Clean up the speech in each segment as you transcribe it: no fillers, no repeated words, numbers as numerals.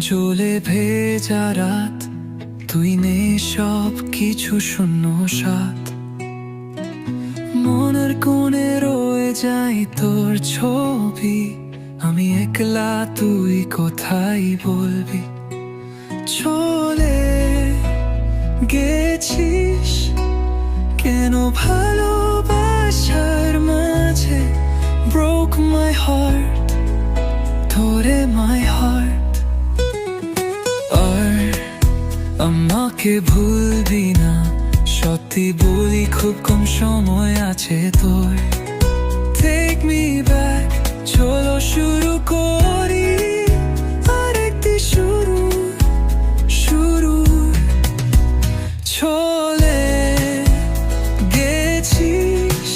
জ্বলে ভেজা রাত, তুই নে সব কিছু শূন্য সাত। মনের কোণে রয়ে যাই তোর ছবি, আমি একলা তুই কোথায় বলবি। চলে গেছিস কেন ভালোবাসার মাঝে, broke my heart, তোরে my heart। আর আমাকে ভুলবি না, সত্যি বলি খুব কম সময় আছে তোর। Take me back, চলো শুরু করি আরেকটি শুরু। চলে গেছিস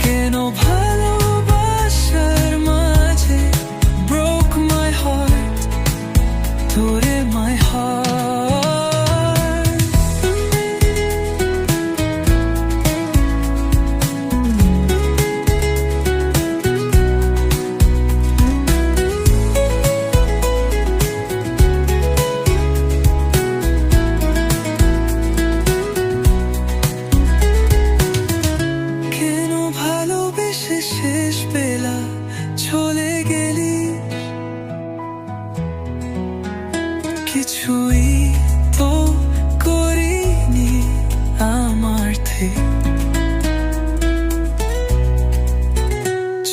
কেন ভালোবাসার মাঝে, broke my heart, তোরে my heart। শেষ বেলা চলে গেলি, কিছুই তো করিনি আমার থেকে।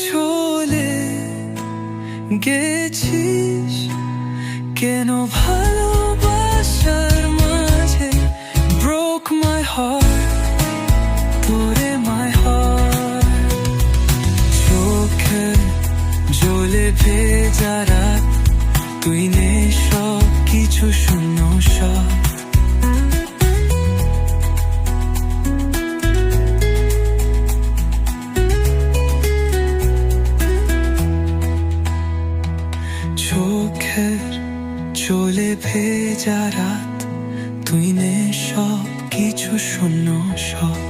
চলে গেছিস কেন ভালোবাসার মাঝে, broke my heart, তোরে my heart। জ্বলে ভেজা রাত, তুই নে সব কিছু শূন্য সব। চোখের জ্বলে ভেজা রাত, তুই নে সব কিছু শূন্য সব।